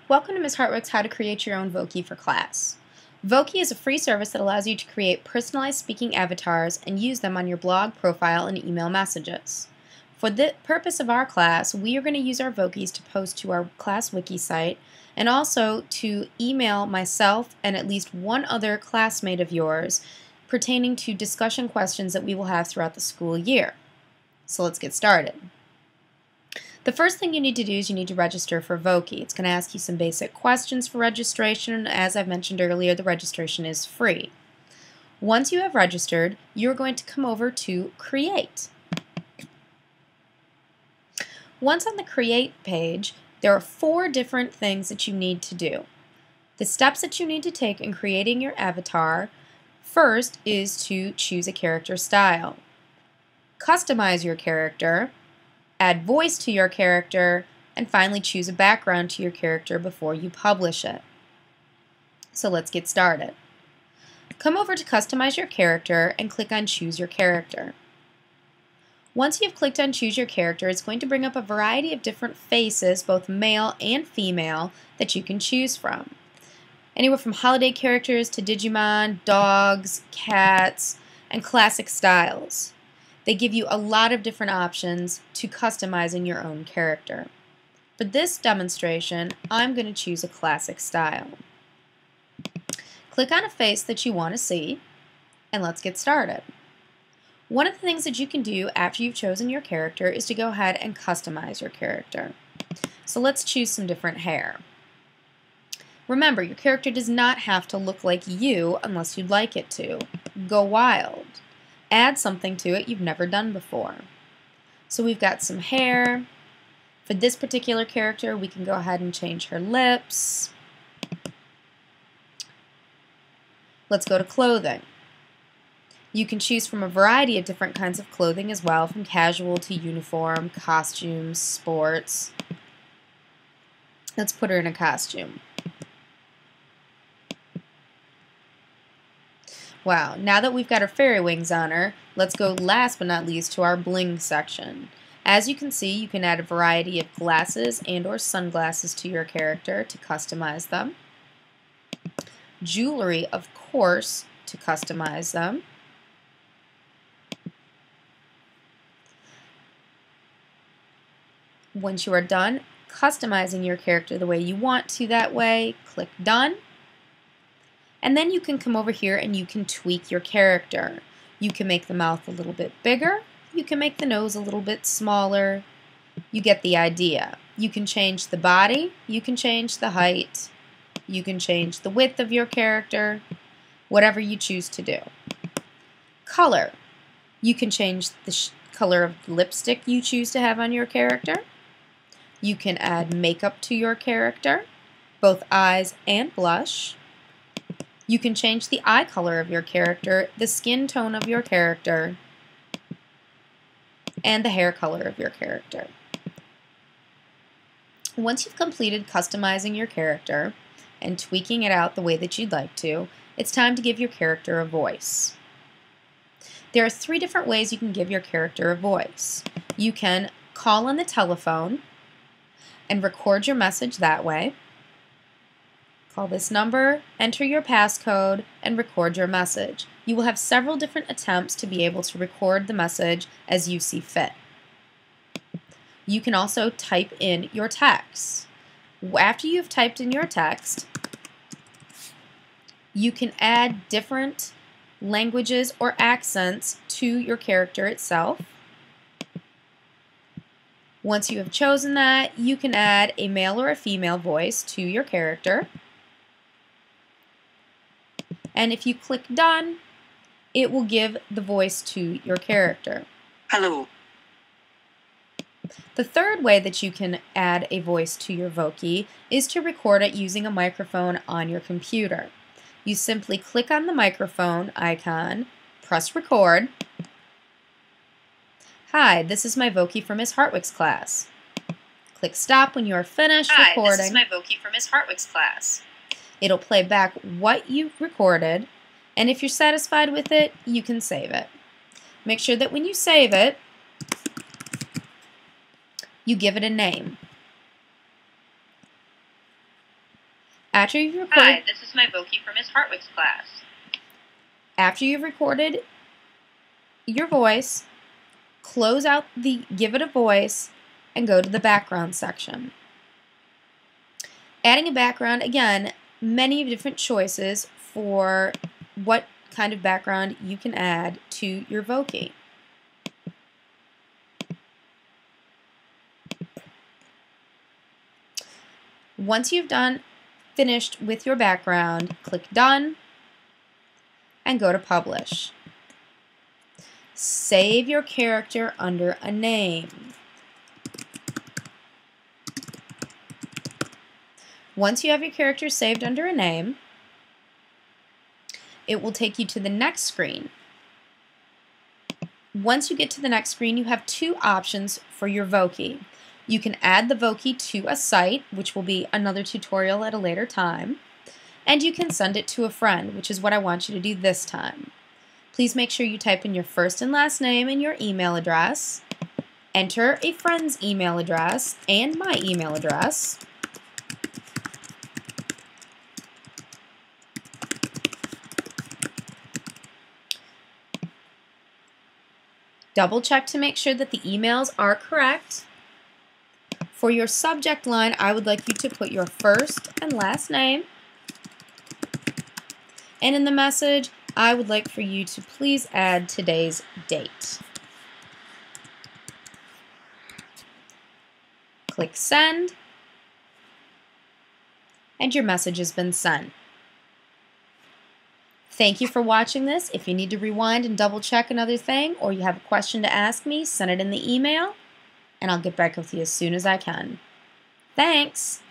Welcome to Ms. Hartwick's How to Create Your Own Voki for Class. Voki is a free service that allows you to create personalized speaking avatars and use them on your blog, profile, and email messages. For the purpose of our class, we are going to use our Vokis to post to our class wiki site and also to email myself and at least one other classmate of yours pertaining to discussion questions that we will have throughout the school year. So let's get started. The first thing you need to do is you need to register for Voki. It's going to ask you some basic questions for registration. As I've mentioned earlier, the registration is free. Once you have registered, you're going to come over to Create. Once on the Create page, there are 4 different things that you need to do. The steps that you need to take in creating your avatar first is to choose a character style, customize your character, add voice to your character, and finally choose a background to your character before you publish it. So let's get started. Come over to Customize Your Character and click on Choose Your Character. Once you've clicked on Choose Your Character, it's going to bring up a variety of different faces, both male and female, that you can choose from. Anywhere from holiday characters to Digimon, dogs, cats, and classic styles. They give you a lot of different options to customizing your own character. For this demonstration, I'm going to choose a classic style. Click on a face that you want to see, and let's get started. One of the things that you can do after you've chosen your character is to go ahead and customize your character. So let's choose some different hair. Remember, your character does not have to look like you unless you'd like it to. Go wild. Add something to it you've never done before. So we've got some hair. For this particular character, we can go ahead and change her lips. Let's go to clothing. You can choose from a variety of different kinds of clothing as well, from casual to uniform, costumes, sports. Let's put her in a costume. Wow, now that we've got our fairy wings on her, let's go last but not least to our bling section. As you can see, you can add a variety of glasses and or sunglasses to your character to customize them. Jewelry, of course, to customize them. Once you are done customizing your character the way you want to that way, click Done. And then you can come over here and you can tweak your character. You can make the mouth a little bit bigger. You can make the nose a little bit smaller. You get the idea. You can change the body. You can change the height. You can change the width of your character. Whatever you choose to do. Color. You can change the color of the lipstick you choose to have on your character. You can add makeup to your character, both eyes and blush. You can change the eye color of your character, the skin tone of your character, and the hair color of your character. Once you've completed customizing your character and tweaking it out the way that you'd like to, it's time to give your character a voice. There are 3 different ways you can give your character a voice. You can call on the telephone and record your message that way. Call this number, enter your passcode, and record your message. You will have several different attempts to be able to record the message as you see fit. You can also type in your text. After you've typed in your text, you can add different languages or accents to your character itself. Once you have chosen that, you can add a male or a female voice to your character. And if you click Done, it will give the voice to your character. Hello. The third way that you can add a voice to your Voki is to record it using a microphone on your computer. You simply click on the microphone icon, press record. Hi, this is my Voki for Ms. Hartwick's class. Click stop when you are finished recording. Hi, this is my Voki for Ms. Hartwick's class. It'll play back what you recorded, and if you're satisfied with it, you can save it. Make sure that when you save it, you give it a name. After you've recorded, Hi, this is my Voki for Miss Hartwick's class. after you've recorded your voice, close out the Give It a Voice and go to the background section. Adding a background, again, many different choices for what kind of background you can add to your Voki. Once you've finished with your background, click Done and go to Publish. Save your character under a name. Once you have your character saved under a name, it will take you to the next screen. Once you get to the next screen, you have two options for your Voki. You can add the Voki to a site, which will be another tutorial at a later time, and you can send it to a friend, which is what I want you to do this time. Please make sure you type in your first and last name and your email address. Enter a friend's email address and my email address. Double check to make sure that the emails are correct. For your subject line, I would like you to put your first and last name. And in the message, I would like for you to please add today's date. Click Send, and your message has been sent. Thank you for watching this. If you need to rewind and double check another thing, or you have a question to ask me, send it in the email, and I'll get back with you as soon as I can. Thanks!